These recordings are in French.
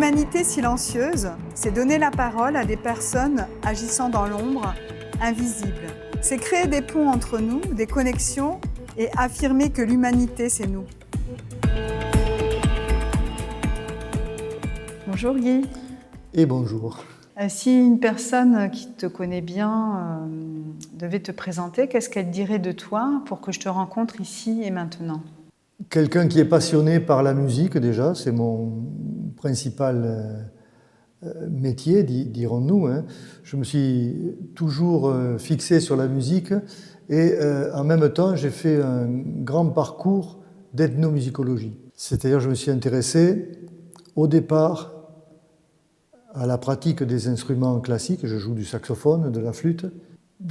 L'humanité silencieuse, c'est donner la parole à des personnes agissant dans l'ombre, invisibles. C'est créer des ponts entre nous, des connexions et affirmer que l'humanité, c'est nous. Bonjour Guy. Et bonjour. Si une personne qui te connaît bien devait te présenter, qu'est-ce qu'elle dirait de toi pour que je te rencontre ici et maintenant ? Quelqu'un qui est passionné par la musique déjà, c'est mon principal métier, dirons-nous. Je me suis toujours fixé sur la musique et en même temps j'ai fait un grand parcours d'ethnomusicologie. C'est-à-dire je me suis intéressé au départ à la pratique des instruments classiques. Je joue du saxophone, de la flûte,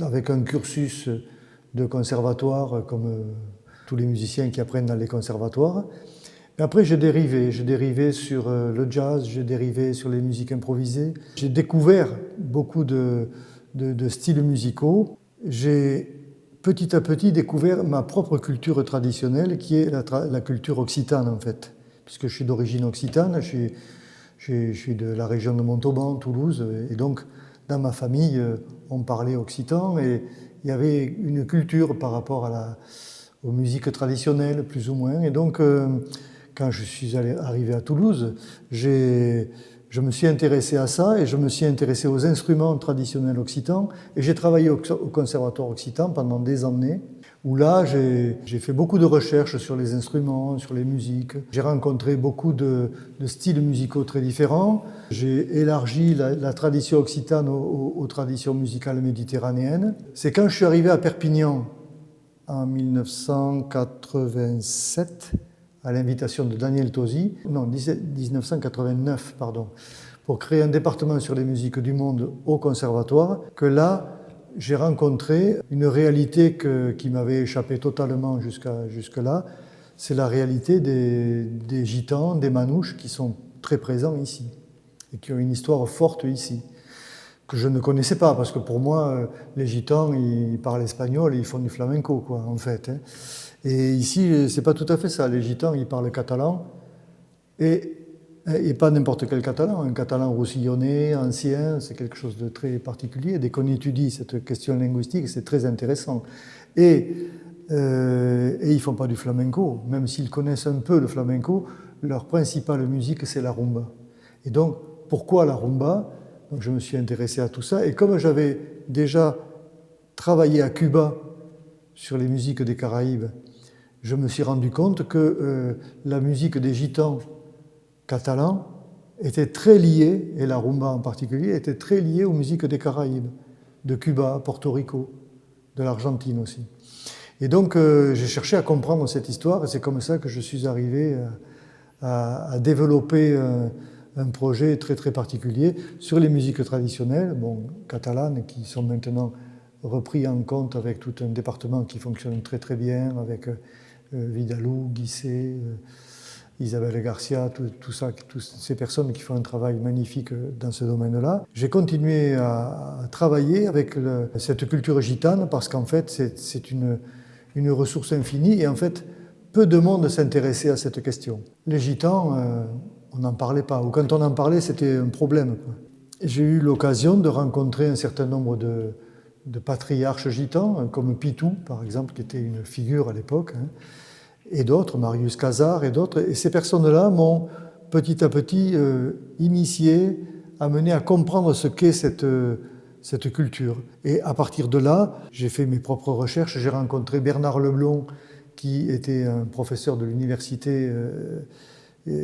avec un cursus de conservatoire comme tous les musiciens qui apprennent dans les conservatoires. Et après, j'ai dérivé sur le jazz, j'ai dérivé sur les musiques improvisées. J'ai découvert beaucoup de styles musicaux. J'ai petit à petit découvert ma propre culture traditionnelle, qui est la culture occitane en fait. Puisque je suis d'origine occitane, je suis de la région de Montauban, Toulouse, et donc dans ma famille, on parlait occitan, et il y avait une culture par rapport aux musiques traditionnelles, plus ou moins. Et donc, quand je suis arrivé à Toulouse, je me suis intéressé à ça, et je me suis intéressé aux instruments traditionnels occitans, et j'ai travaillé au Conservatoire occitan pendant des années, où là, j'ai fait beaucoup de recherches sur les instruments, sur les musiques. J'ai rencontré beaucoup de styles musicaux très différents. J'ai élargi la tradition occitane aux traditions musicales méditerranéennes. C'est quand je suis arrivé à Perpignan, en 1987, à l'invitation de Daniel Tosi, 1989, pardon, pour créer un département sur les musiques du monde au Conservatoire, que là, j'ai rencontré une réalité qui m'avait échappé totalement jusque-là. C'est la réalité des gitans, des manouches qui sont très présents ici et qui ont une histoire forte ici, que je ne connaissais pas, parce que pour moi, les gitans, ils parlent espagnol et ils font du flamenco, quoi, en fait. Et ici, c'est pas tout à fait ça. Les gitans, ils parlent catalan, et pas n'importe quel catalan, un catalan roussillonné, ancien, c'est quelque chose de très particulier. Dès qu'on étudie cette question linguistique, c'est très intéressant. Et ils ne font pas du flamenco, même s'ils connaissent un peu le flamenco, leur principale musique, c'est la rumba. Et donc, pourquoi la rumba ? Donc, je me suis intéressé à tout ça, et comme j'avais déjà travaillé à Cuba sur les musiques des Caraïbes, je me suis rendu compte que la musique des gitans catalans était très liée, et la rumba en particulier, était très liée aux musiques des Caraïbes, de Cuba, Porto Rico, de l'Argentine aussi. Et donc j'ai cherché à comprendre cette histoire, et c'est comme ça que je suis arrivé à développer un projet très très particulier sur les musiques traditionnelles, catalanes, qui sont maintenant repris en compte avec tout un département qui fonctionne très très bien, avec Vidalou, Guissé, Isabelle Garcia, toutes ces personnes qui font un travail magnifique dans ce domaine-là. J'ai continué à travailler avec cette culture gitane parce qu'en fait, c'est une ressource infinie et en fait, peu de monde s'intéressait à cette question. Les gitans, on n'en parlait pas, ou quand on en parlait, c'était un problème, quoi. J'ai eu l'occasion de rencontrer un certain nombre de patriarches gitans, comme Pitou, par exemple, qui était une figure à l'époque, et d'autres, Marius Casar et d'autres. Et ces personnes-là m'ont petit à petit initié, amené à comprendre ce qu'est cette culture. Et à partir de là, j'ai fait mes propres recherches. J'ai rencontré Bernard Leblond, qui était un professeur de l'université,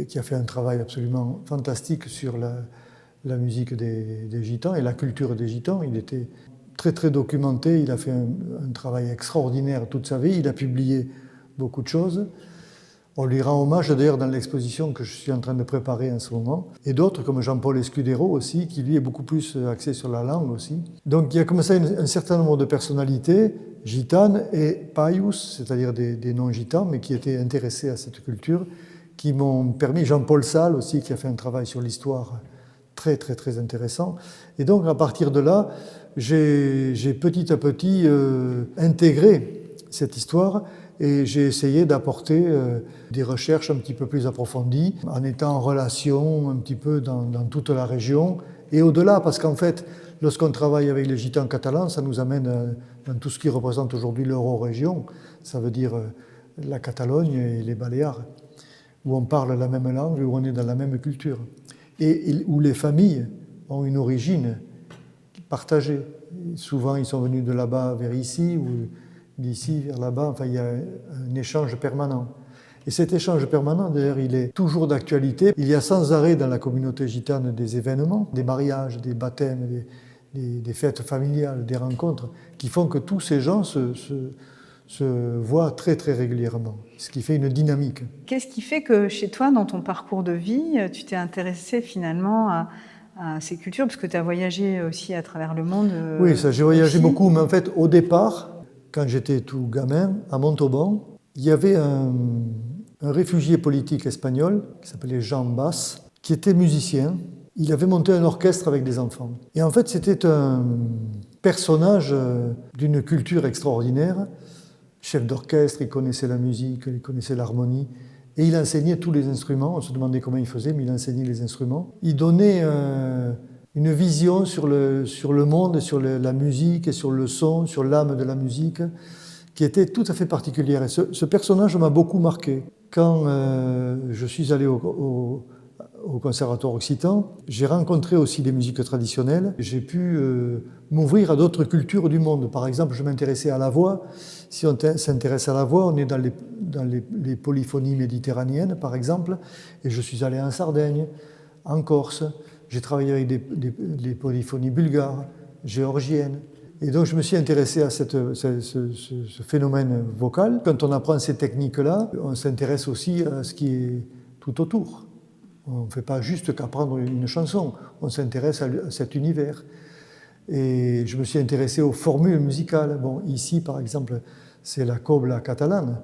qui a fait un travail absolument fantastique sur la musique des gitans et la culture des gitans. Il était très très documenté, il a fait un travail extraordinaire toute sa vie, il a publié beaucoup de choses. On lui rend hommage d'ailleurs dans l'exposition que je suis en train de préparer en ce moment. Et d'autres comme Jean-Paul Escudero aussi, qui lui est beaucoup plus axé sur la langue aussi. Donc il y a comme ça un certain nombre de personnalités gitanes et paius, c'est-à-dire des non-gitans, mais qui étaient intéressés à cette culture, qui m'ont permis, Jean-Paul Salle aussi, qui a fait un travail sur l'histoire très très très intéressant. Et donc à partir de là, j'ai petit à petit intégré cette histoire et j'ai essayé d'apporter des recherches un petit peu plus approfondies en étant en relation un petit peu dans toute la région et au-delà, parce qu'en fait, lorsqu'on travaille avec les gitans catalans, ça nous amène dans tout ce qui représente aujourd'hui l'Eurorégion, ça veut dire la Catalogne et les Baléares, où on parle la même langue, où on est dans la même culture, et où les familles ont une origine partagée. Souvent, ils sont venus de là-bas vers ici, ou d'ici vers là-bas, enfin, il y a un échange permanent. Et cet échange permanent, d'ailleurs, il est toujours d'actualité. Il y a sans arrêt dans la communauté gitane des événements, des mariages, des baptêmes, des fêtes familiales, des rencontres, qui font que tous ces gens se voient très très régulièrement, ce qui fait une dynamique. Qu'est-ce qui fait que chez toi, dans ton parcours de vie, tu t'es intéressé finalement à ces cultures, parce que tu as voyagé aussi à travers le monde? Oui, ça, j'ai voyagé beaucoup, mais en fait, au départ, quand j'étais tout gamin, à Montauban, il y avait un réfugié politique espagnol qui s'appelait Jean Bas, qui était musicien. Il avait monté un orchestre avec des enfants. Et en fait, c'était un personnage d'une culture extraordinaire. Chef d'orchestre, il connaissait la musique, il connaissait l'harmonie. Et il enseignait tous les instruments. On se demandait comment il faisait, mais il enseignait les instruments. Il donnait une vision sur le monde, sur la musique, et sur le son, sur l'âme de la musique, qui était tout à fait particulière. Et ce personnage m'a beaucoup marqué. Quand je suis allé au Conservatoire Occitan, j'ai rencontré aussi des musiques traditionnelles. J'ai pu m'ouvrir à d'autres cultures du monde. Par exemple, je m'intéressais à la voix. Si on s'intéresse à la voix, on est dans les polyphonies méditerranéennes, par exemple. Et je suis allé en Sardaigne, en Corse. J'ai travaillé avec des polyphonies bulgares, géorgiennes. Et donc je me suis intéressé à ce phénomène vocal. Quand on apprend ces techniques-là, on s'intéresse aussi à ce qui est tout autour. On ne fait pas juste qu'apprendre une chanson, on s'intéresse à cet univers. Et je me suis intéressé aux formules musicales. Bon, ici, par exemple, c'est la cobla catalane,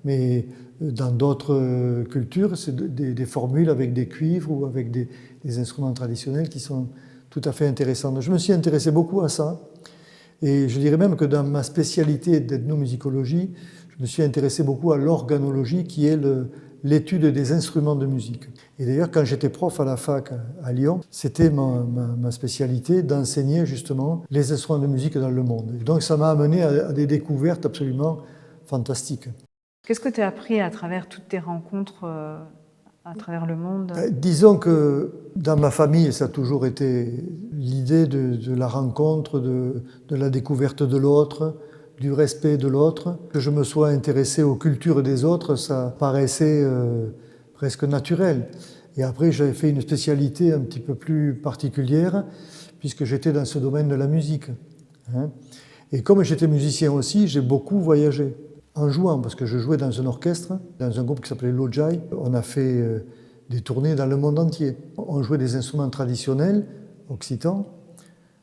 mais dans d'autres cultures, c'est des formules avec des cuivres ou avec des instruments traditionnels qui sont tout à fait intéressants. Je me suis intéressé beaucoup à ça. Et je dirais même que dans ma spécialité d'ethnomusicologie, je me suis intéressé beaucoup à l'organologie, qui est l'étude des instruments de musique. Et d'ailleurs, quand j'étais prof à la fac à Lyon, c'était ma spécialité d'enseigner justement les instruments de musique dans le monde. Et donc ça m'a amené à des découvertes absolument fantastiques. Qu'est-ce que tu as appris à travers toutes tes rencontres à travers le monde? Disons que dans ma famille, ça a toujours été l'idée de la rencontre, de la découverte de l'autre, du respect de l'autre. Que je me sois intéressé aux cultures des autres, ça paraissait presque naturel. Et après, j'avais fait une spécialité un petit peu plus particulière, puisque j'étais dans ce domaine de la musique. Et comme j'étais musicien aussi, j'ai beaucoup voyagé. En jouant, parce que je jouais dans un orchestre, dans un groupe qui s'appelait Lojai. On a fait des tournées dans le monde entier. On jouait des instruments traditionnels occitans.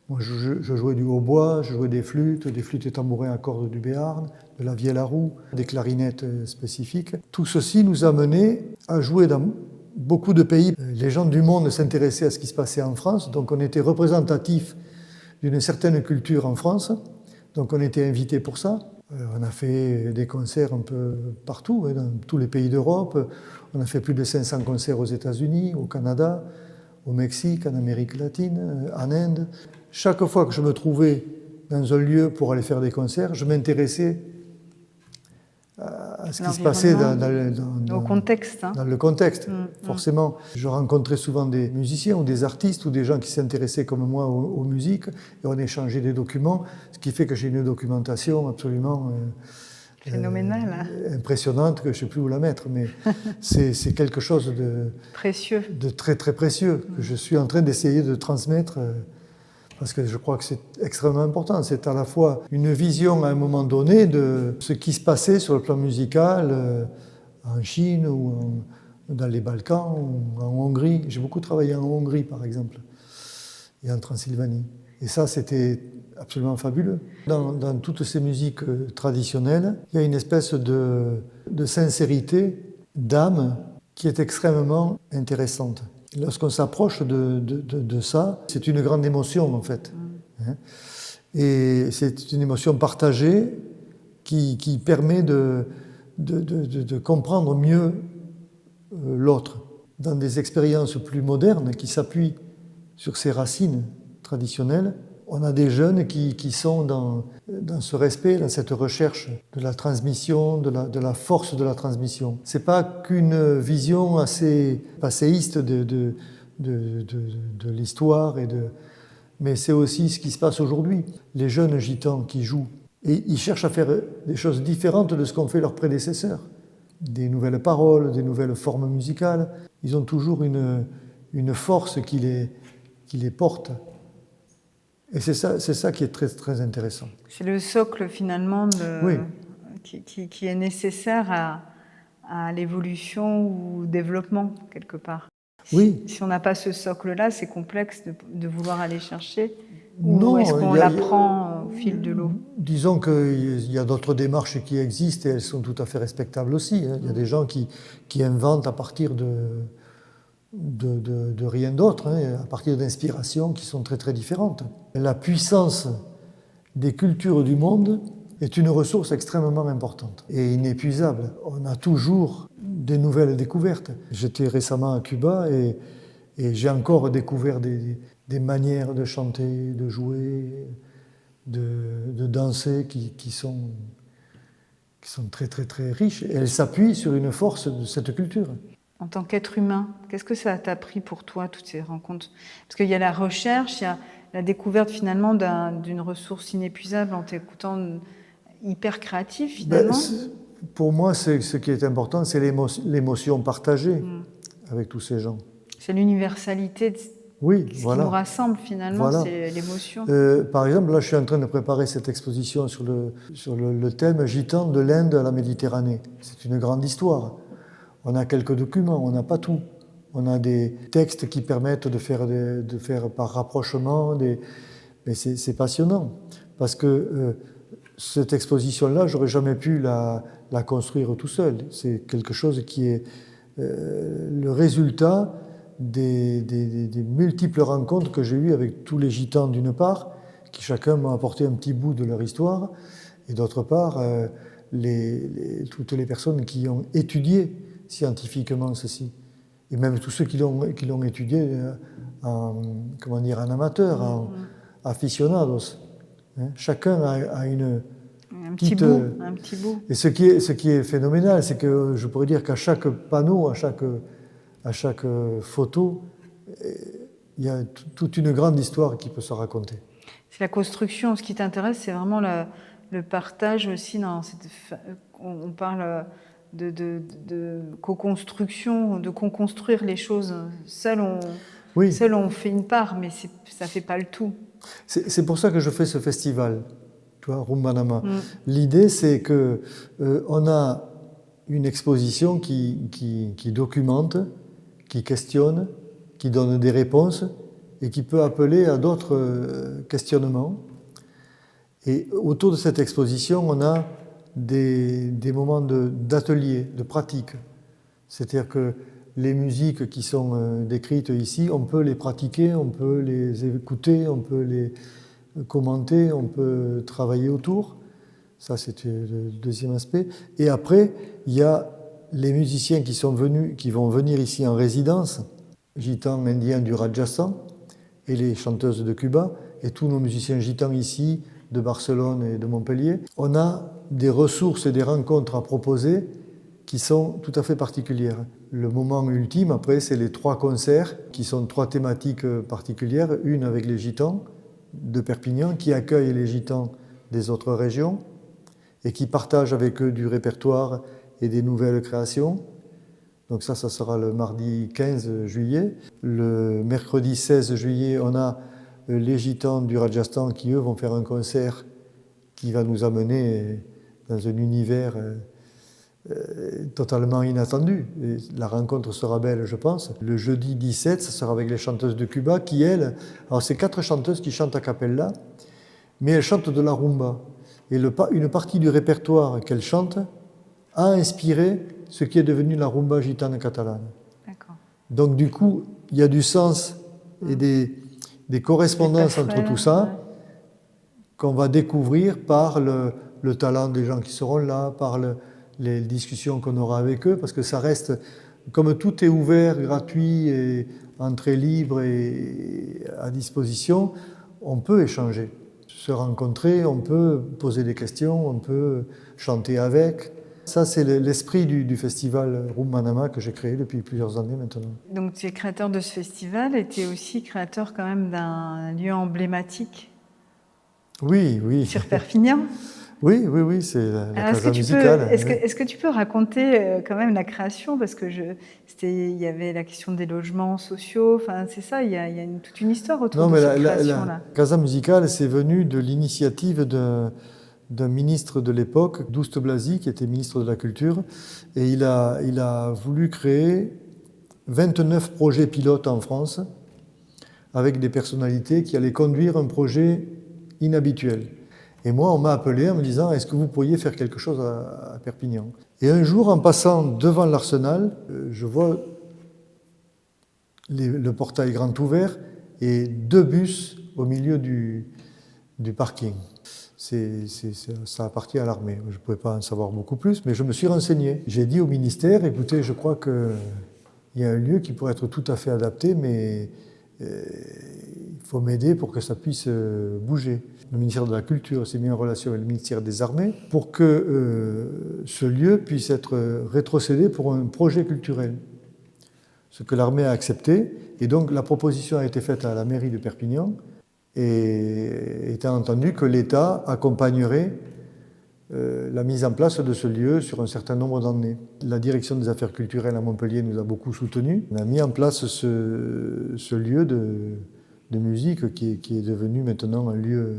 Moi, je jouais du hautbois, je jouais des flûtes et tambourins à cordes du Béarn, de la vielle à roue, des clarinettes spécifiques. Tout ceci nous a menés à jouer dans beaucoup de pays. Les gens du monde s'intéressaient à ce qui se passait en France, donc on était représentatifs d'une certaine culture en France, donc on était invités pour ça. On a fait des concerts un peu partout, dans tous les pays d'Europe. On a fait plus de 500 concerts aux États-Unis, au Canada, au Mexique, en Amérique latine, en Inde. Chaque fois que je me trouvais dans un lieu pour aller faire des concerts, je m'intéressais à ce qui se passait au contexte. Dans le contexte, forcément. Je rencontrais souvent des musiciens ou des artistes ou des gens qui s'intéressaient comme moi aux musiques et on échangeait des documents, ce qui fait que j'ai une documentation absolument phénoménale, impressionnante, que je ne sais plus où la mettre, mais c'est quelque chose précieux, de très très précieux que je suis en train d'essayer de transmettre. Parce que je crois que c'est extrêmement important. C'est à la fois une vision à un moment donné de ce qui se passait sur le plan musical en Chine ou dans les Balkans ou en Hongrie. J'ai beaucoup travaillé en Hongrie, par exemple, et en Transylvanie. Et ça, c'était absolument fabuleux. Dans toutes ces musiques traditionnelles, il y a une espèce de sincérité, d'âme, qui est extrêmement intéressante. Lorsqu'on s'approche de ça, c'est une grande émotion en fait. Et c'est une émotion partagée qui permet de comprendre mieux l'autre. Dans des expériences plus modernes qui s'appuient sur ces racines traditionnelles, on a des jeunes qui sont dans ce respect, dans cette recherche de la transmission, de la force de la transmission. Ce n'est pas qu'une vision assez passéiste de l'histoire, mais c'est aussi ce qui se passe aujourd'hui. Les jeunes gitans qui jouent, et ils cherchent à faire des choses différentes de ce qu'ont fait leurs prédécesseurs. Des nouvelles paroles, des nouvelles formes musicales. Ils ont toujours une force qui les porte. Et c'est ça qui est très, très intéressant. C'est le socle finalement oui. qui est nécessaire à l'évolution ou au développement quelque part. Oui. Si on n'a pas ce socle-là, c'est complexe de vouloir aller chercher. Non, ou est-ce qu'on l'apprend au fil de l'eau? Disons qu'il y a d'autres démarches qui existent et elles sont tout à fait respectables aussi. Il y a des gens qui inventent à partir de rien d'autre, à partir d'inspirations qui sont très très différentes. La puissance des cultures du monde est une ressource extrêmement importante et inépuisable. On a toujours des nouvelles découvertes. J'étais récemment à Cuba et j'ai encore découvert des manières de chanter, de jouer, de danser qui sont très très très riches. Et elles s'appuient sur une force de cette culture. En tant qu'être humain, qu'est-ce que ça t'a pris pour toi, toutes ces rencontres? Parce qu'il y a la recherche, il y a la découverte finalement d'une ressource inépuisable en t'écoutant hyper créatif finalement. Pour moi, ce qui est important, c'est l'émotion partagée avec tous ces gens. C'est l'universalité, oui, ce voilà. qui nous rassemble finalement, voilà. C'est l'émotion. Par exemple, là, je suis en train de préparer cette exposition sur le thème gitan de l'Inde à la Méditerranée. C'est une grande histoire. On a quelques documents, on n'a pas tout. On a des textes qui permettent de faire par rapprochement, mais c'est passionnant. Parce que cette exposition-là, j'aurais jamais pu la construire tout seul. C'est quelque chose qui est le résultat des multiples rencontres que j'ai eues avec tous les gitans d'une part, qui chacun m'a apporté un petit bout de leur histoire, et d'autre part, toutes les personnes qui ont étudié scientifiquement ceci, et même tous ceux qui l'ont étudié en amateur, en aficionados. Chacun a un petit bout. Et ce qui est phénoménal, c'est que je pourrais dire qu'à chaque panneau, à chaque photo, il y a toute une grande histoire qui peut se raconter. C'est la construction. Ce qui t'intéresse, c'est vraiment le partage aussi. On parle de co-construction, de co-construire les choses. Seul on fait une part, mais ça ne fait pas le tout. C'est pour ça que je fais ce festival, tu vois, Rumbanama. L'idée, c'est qu'on a une exposition qui documente, qui questionne, qui donne des réponses et qui peut appeler à d'autres questionnements. Et autour de cette exposition, on a des moments d'atelier, de pratique. C'est-à-dire que les musiques qui sont décrites ici, on peut les pratiquer, on peut les écouter, on peut les commenter, on peut travailler autour. Ça, c'est le deuxième aspect. Et après, il y a les musiciens qui vont venir ici en résidence, gitans indiens du Rajasthan, et les chanteuses de Cuba, et tous nos musiciens gitans ici, de Barcelone et de Montpellier. On a des ressources et des rencontres à proposer qui sont tout à fait particulières. Le moment ultime, après, c'est les 3 concerts qui sont 3 thématiques particulières. Une avec les gitans de Perpignan, qui accueillent les gitans des autres régions et qui partagent avec eux du répertoire et des nouvelles créations. Donc ça sera le mardi 15 juillet. Le mercredi 16 juillet, on a les gitans du Rajasthan qui, eux, vont faire un concert qui va nous amener dans un univers totalement inattendu. Et la rencontre sera belle, je pense. Le jeudi 17, ça sera avec les chanteuses de Cuba qui, elles... Alors, c'est 4 chanteuses qui chantent a cappella, mais elles chantent de la rumba. Et une partie du répertoire qu'elles chantent a inspiré ce qui est devenu la rumba gitane catalane. D'accord. Donc, du coup, il y a du sens et des correspondances entre tout ça qu'on va découvrir par le le talent des gens qui seront là, par les discussions qu'on aura avec eux, parce que ça reste, comme tout est ouvert, gratuit, et entrée libre et à disposition, on peut échanger, se rencontrer, on peut poser des questions, on peut chanter avec. Ça, c'est l'esprit du festival Rumbanama que j'ai créé depuis plusieurs années maintenant. Donc tu es créateur de ce festival et tu es aussi créateur quand même d'un lieu emblématique. Oui, oui. Sur Perpignan. Oui, oui, oui, c'est la Casa Musicale. Est-ce que tu peux raconter quand même la création? Parce que il y avait la question des logements sociaux, enfin, c'est ça, il y a toute une histoire autour de cette création-là. La Casa Musicale, c'est venu de l'initiative d'un ministre de l'époque, Douste Blazy, qui était ministre de la Culture, et il a voulu créer 29 projets pilotes en France, avec des personnalités qui allaient conduire un projet inhabituel. Et moi, on m'a appelé en me disant « Est-ce que vous pourriez faire quelque chose à Perpignan ?» Et un jour, en passant devant l'Arsenal, je vois le portail grand ouvert et 2 bus au milieu du parking. Ça appartient à l'armée. Je ne pouvais pas en savoir beaucoup plus, mais je me suis renseigné. J'ai dit au ministère « Écoutez, je crois qu'il y a un lieu qui pourrait être tout à fait adapté, mais il faut m'aider pour que ça puisse bouger. » Le ministère de la Culture s'est mis en relation avec le ministère des Armées pour que ce lieu puisse être rétrocédé pour un projet culturel. Ce que l'armée a accepté. Et donc la proposition a été faite à la mairie de Perpignan, et étant entendu que l'État accompagnerait la mise en place de ce lieu sur un certain nombre d'années. La direction des affaires culturelles à Montpellier nous a beaucoup soutenus. On a mis en place ce lieu de musique qui est devenu maintenant un lieu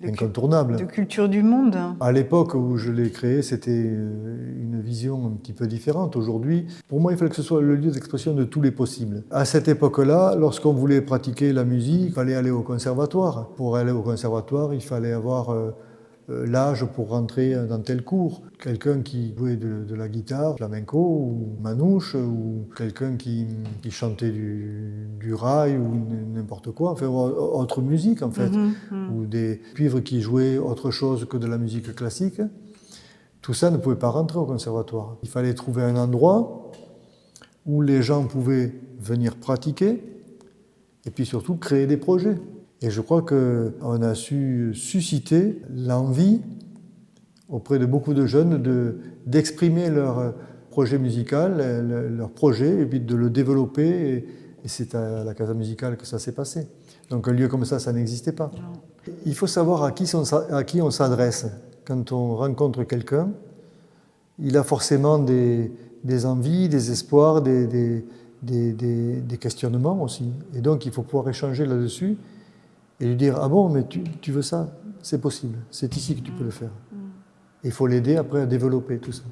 incontournable. De culture du monde. À l'époque où je l'ai créé, c'était une vision un petit peu différente. Aujourd'hui, pour moi, il fallait que ce soit le lieu d'expression de tous les possibles. À cette époque-là, lorsqu'on voulait pratiquer la musique, il fallait aller au conservatoire. Pour aller au conservatoire, il fallait avoir l'âge pour rentrer dans tel cours. Quelqu'un qui jouait de la guitare, flamenco ou manouche, ou quelqu'un qui chantait du rail ou n'importe quoi, enfin autre musique en fait, ou des cuivres qui jouaient autre chose que de la musique classique. Tout ça ne pouvait pas rentrer au conservatoire. Il fallait trouver un endroit où les gens pouvaient venir pratiquer et puis surtout créer des projets. Et je crois qu'on a su susciter l'envie auprès de beaucoup de jeunes d'exprimer leur projet musical, leur projet, et puis de le développer. Et c'est à la Casa Musicale que ça s'est passé. Donc un lieu comme ça n'existait pas. Il faut savoir à qui on s'adresse. Quand on rencontre quelqu'un, il a forcément des envies, des espoirs, des questionnements aussi. Et donc il faut pouvoir échanger là-dessus et lui dire « Ah bon, mais tu veux ça? C'est possible, c'est ici que tu peux le faire. » Il faut l'aider après à développer tout ça.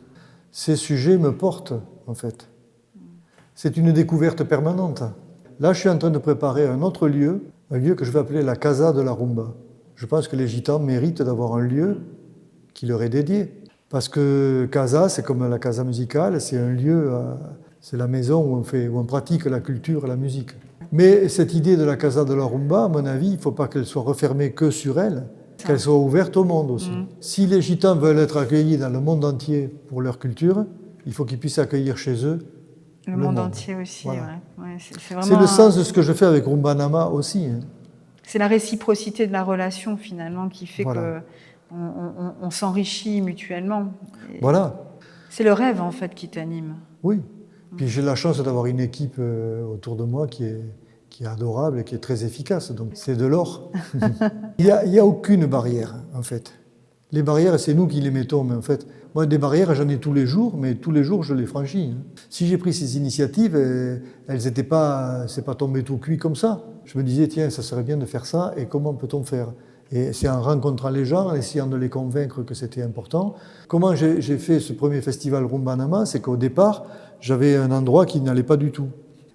Ces sujets me portent, en fait. C'est une découverte permanente. Là, je suis en train de préparer un autre lieu, un lieu que je vais appeler la Casa de la Rumba. Je pense que les Gitans méritent d'avoir un lieu qui leur est dédié. Parce que Casa, c'est comme la Casa Musicale, c'est un lieu, c'est la maison où on pratique la culture et la musique. Mais cette idée de la Casa de la Rumba, à mon avis, il ne faut pas qu'elle soit refermée que sur elle, qu'elle soit ouverte au monde aussi. Si les Gitans veulent être accueillis dans le monde entier pour leur culture, il faut qu'ils puissent accueillir chez eux le monde entier aussi. Voilà. Ouais, c'est le sens de ce que je fais avec Rumbanama aussi. C'est la réciprocité de la relation finalement qui fait qu'on s'enrichit mutuellement. Et voilà. C'est le rêve en fait qui t'anime. Oui. Puis j'ai la chance d'avoir une équipe autour de moi qui est adorable et qui est très efficace. Donc c'est de l'or. Il n'y a aucune barrière en fait. Les barrières, c'est nous qui les mettons. Mais en fait, moi, des barrières, j'en ai tous les jours, mais tous les jours, je les franchis. Si j'ai pris ces initiatives, elles n'étaient pas, c'est pas tombé tout cuit comme ça. Je me disais, tiens, ça serait bien de faire ça, et comment peut-on faire? Et c'est en rencontrant les gens, en essayant de les convaincre que c'était important. Comment j'ai fait ce premier festival Rumbanama? C'est qu'au départ, j'avais un endroit qui n'allait pas du tout.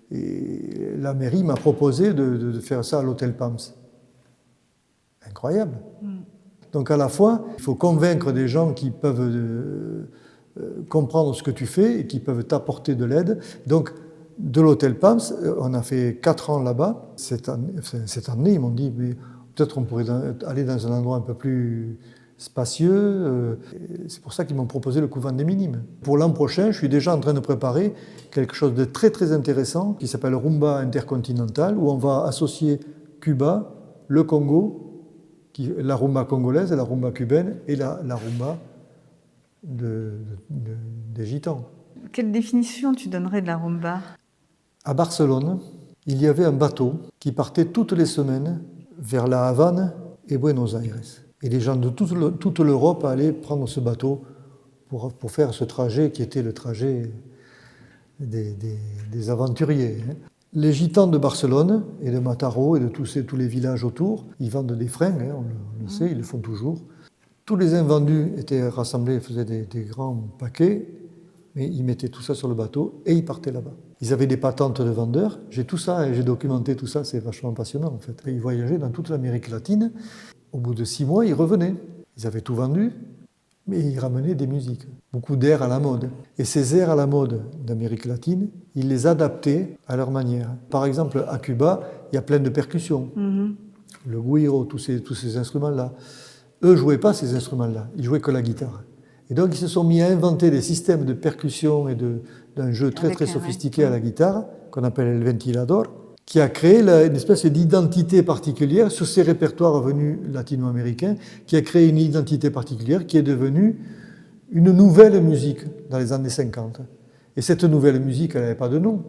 Et la mairie m'a proposé de faire ça à l'hôtel Pams. Incroyable. Donc à la fois, il faut convaincre des gens qui peuvent comprendre ce que tu fais et qui peuvent t'apporter de l'aide. Donc de l'hôtel Pams, on a fait 4 ans là-bas. Cette année, ils m'ont dit, mais peut-être on pourrait aller dans un endroit un peu plus spacieux. C'est pour ça qu'ils m'ont proposé le couvent des Minimes. Pour l'an prochain, je suis déjà en train de préparer quelque chose de très très intéressant qui s'appelle Rumba Intercontinental, où on va associer Cuba, le Congo, la rumba congolaise, la rumba cubaine et la rumba des Gitans. Quelle définition tu donnerais de la rumba? À Barcelone, il y avait un bateau qui partait toutes les semaines vers La Havane et Buenos Aires. Et les gens de toute l'Europe allaient prendre ce bateau pour faire ce trajet qui était le trajet des aventuriers. Les Gitans de Barcelone et de Mataró et de tous les villages autour, ils vendent des fringues, on le sait, ils le font toujours. Tous les invendus étaient rassemblés, ils faisaient des grands paquets, mais ils mettaient tout ça sur le bateau et ils partaient là-bas. Ils avaient des patentes de vendeurs, j'ai tout ça et j'ai documenté tout ça, c'est vachement passionnant en fait. Et ils voyageaient dans toute l'Amérique latine, au bout de 6 mois ils revenaient. Ils avaient tout vendu, mais ils ramenaient des musiques, beaucoup d'airs à la mode. Et ces airs à la mode d'Amérique latine, ils les adaptaient à leur manière. Par exemple, à Cuba, il y a plein de percussions. Le güiro, tous ces instruments-là. Eux ne jouaient pas ces instruments-là, ils jouaient que la guitare. Et donc ils se sont mis à inventer des systèmes de percussion et d'un jeu très très sophistiqué à la guitare, qu'on appelle le ventilador, qui a créé une espèce d'identité particulière sur ces répertoires venus latino-américains, qui a créé une identité particulière qui est devenue une nouvelle musique dans les années 50. Et cette nouvelle musique, elle n'avait pas de nom.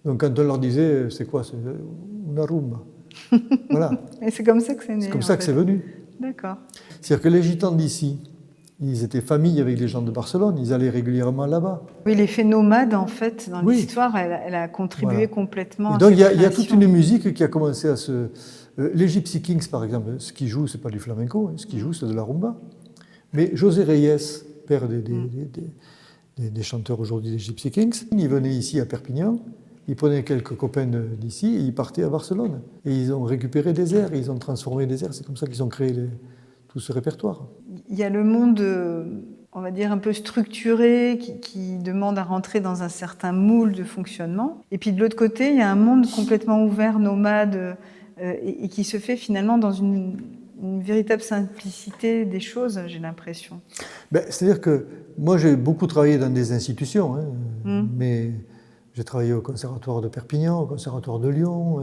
Donc quand on leur disait, c'est quoi? C'est una rumba. Voilà. Et c'est comme ça que c'est né. C'est comme ça que c'est venu. D'accord. C'est-à-dire que les Gitans d'ici, ils étaient famille avec les gens de Barcelone, ils allaient régulièrement là-bas. Oui, l'effet nomade, en fait, dans l'histoire, elle a contribué complètement et donc, à cette il y a toute une musique qui a commencé à se... les Gypsy Kings, par exemple, ce qu'ils jouent, ce n'est pas du flamenco, ce qu'ils jouent, c'est de la rumba. Mais José Reyes, père des chanteurs aujourd'hui des Gypsy Kings, il venait ici à Perpignan, il prenait quelques copains d'ici et il partait à Barcelone. Et ils ont récupéré des airs, ils ont transformé des airs, c'est comme ça qu'ils ont créé tout ce répertoire. Il y a le monde, on va dire, un peu structuré, qui demande à rentrer dans un certain moule de fonctionnement. Et puis de l'autre côté, il y a un monde complètement ouvert, nomade, et qui se fait finalement dans une véritable simplicité des choses, j'ai l'impression. C'est-à-dire que moi, j'ai beaucoup travaillé dans des institutions, mais j'ai travaillé au Conservatoire de Perpignan, au Conservatoire de Lyon,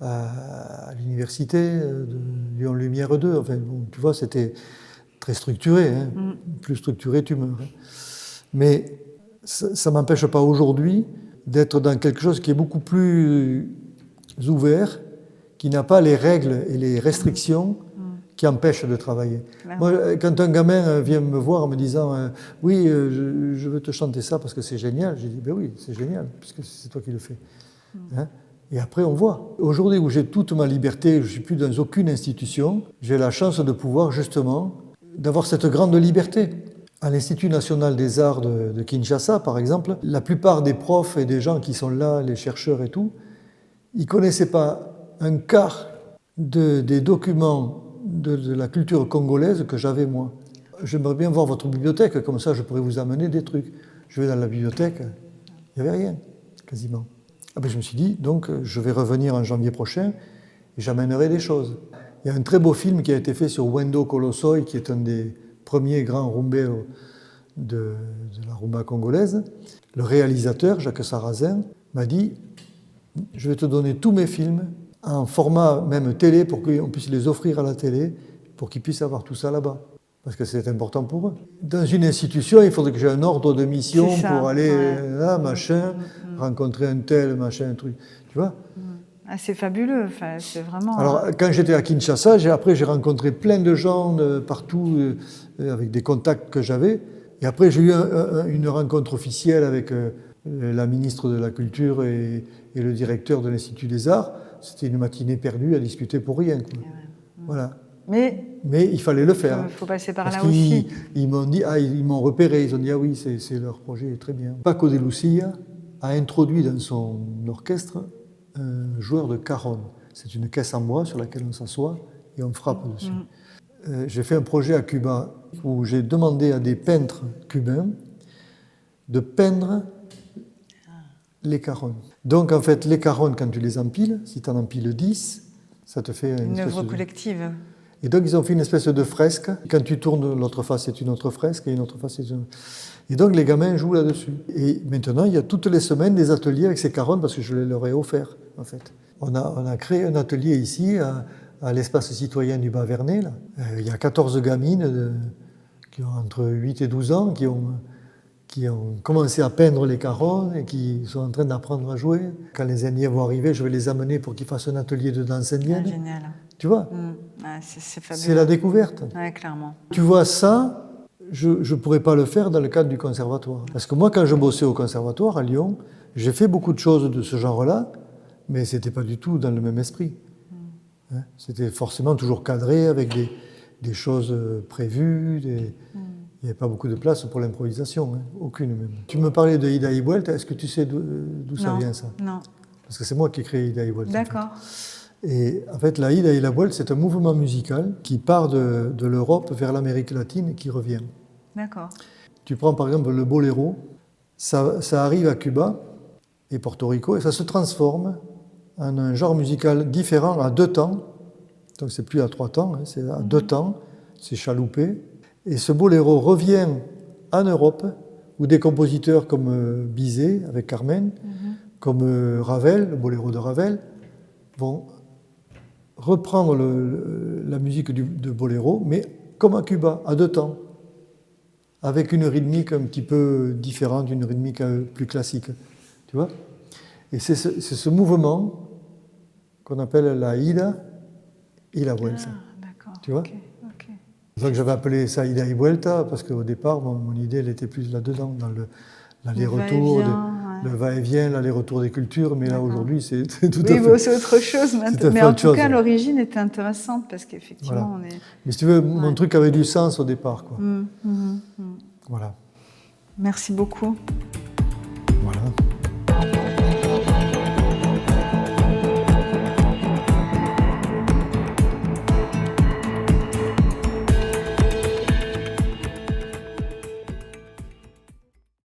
à l'université de Lyon Lumière 2. Enfin, bon, tu vois, c'était très structuré. Plus structuré, tu meurs. Mais ça ne m'empêche pas aujourd'hui d'être dans quelque chose qui est beaucoup plus ouvert, qui n'a pas les règles et les restrictions qui empêchent de travailler. Moi, quand un gamin vient me voir en me disant « Oui, je veux te chanter ça parce que c'est génial », j'ai dit « Ben oui, c'est génial, puisque c'est toi qui le fais. » Et après, on voit. Aujourd'hui où j'ai toute ma liberté, je ne suis plus dans aucune institution, j'ai la chance de pouvoir justement, d'avoir cette grande liberté. À l'Institut national des arts de Kinshasa, par exemple, la plupart des profs et des gens qui sont là, les chercheurs et tout, ils ne connaissaient pas un quart des documents de la culture congolaise que j'avais moi. J'aimerais bien voir votre bibliothèque, comme ça je pourrais vous amener des trucs. Je vais dans la bibliothèque, il n'y avait rien, quasiment. Je me suis dit, donc je vais revenir en janvier prochain et j'amènerai des choses. Il y a un très beau film qui a été fait sur Wendo Colosoi, qui est un des premiers grands rumberos de la rumba congolaise. Le réalisateur, Jacques Sarrazin, m'a dit « Je vais te donner tous mes films en format même télé pour qu'on puisse les offrir à la télé, pour qu'ils puissent avoir tout ça là-bas. » Parce que c'est important pour eux. Dans une institution, il faudrait que j'ai un ordre de mission pour aller là, machin, rencontrer un tel, machin, un truc. Tu vois ? C'est fabuleux, enfin, c'est vraiment... Alors, quand j'étais à Kinshasa, après j'ai rencontré plein de gens partout, avec des contacts que j'avais. Et après, j'ai eu une rencontre officielle avec la ministre de la Culture et le directeur de l'Institut des Arts. C'était une matinée perdue à discuter pour rien, quoi. Voilà. Mais il fallait le faire. Il faut passer par là aussi. Ils m'ont dit, ils m'ont repéré, ils ont dit, ah oui, c'est leur projet, très bien. Paco de Lucia a introduit dans son orchestre un joueur de cajon. C'est une caisse en bois sur laquelle on s'assoit et on frappe dessus. J'ai fait un projet à Cuba où j'ai demandé à des peintres cubains de peindre les cajons. Donc en fait, les cajons, quand tu les empiles, si tu en empiles 10, ça te fait une œuvre collective. Et donc ils ont fait une espèce de fresque. Quand tu tournes, l'autre face c'est une autre fresque et une autre face c'est une... Et donc les gamins jouent là-dessus. Et maintenant, il y a toutes les semaines des ateliers avec ces caronnes parce que je les leur ai offerts, en fait. On a créé un atelier ici, à l'espace citoyen du Bas-Vernay. Là. Il y a 14 gamines qui ont entre 8 et 12 ans qui ont commencé à peindre les caronnes et qui sont en train d'apprendre à jouer. Quand les Indiens vont arriver, je vais les amener pour qu'ils fassent un atelier de danse indienne. Génial. Tu vois, Ouais, c'est fabuleux. c'est la découverte. Ouais, clairement. Tu vois ça, je ne pourrais pas le faire dans le cadre du conservatoire. Parce que moi, quand je bossais au conservatoire à Lyon, j'ai fait beaucoup de choses de ce genre-là, mais ce n'était pas du tout dans le même esprit. Hein, c'était forcément toujours cadré avec des choses prévues. Il n'y avait pas beaucoup de place pour l'improvisation, hein, aucune même. Tu me parlais de Ida y Vuelta, est-ce que tu sais d'où ça vient ça? Non. Parce que c'est moi qui ai créé Ida y Vuelta. D'accord. En fait. Et en fait, la Ida y la Vuelta, c'est un mouvement musical qui part de l'Europe vers l'Amérique latine et qui revient. D'accord. Tu prends par exemple le boléro, ça arrive à Cuba et Porto Rico et ça se transforme en un genre musical différent à 2 temps. Donc c'est plus à 3 temps, hein, c'est à 2 temps, c'est chaloupé. Et ce boléro revient en Europe où des compositeurs comme Bizet avec Carmen, comme Ravel, le boléro de Ravel, vont reprendre la musique de boléro, mais comme à Cuba, à 2 temps, avec une rythmique un petit peu différente, une rythmique plus classique. Tu vois? Et c'est ce mouvement qu'on appelle la Ida y la Vuelta. Ah, d'accord. Tu vois? Okay. Donc j'avais appelé ça Ida y Vuelta parce qu'au départ, mon idée, elle était plus là-dedans, dans l'aller-retour, le va-et-vient, l'aller-retour des cultures, mais là aujourd'hui, c'est tout à fait... Oui, c'est autre chose maintenant. Mais en tout cas, l'origine était intéressante parce qu'effectivement, voilà. Mais si tu veux, mon truc avait du sens au départ, quoi. Voilà. Voilà. Merci beaucoup.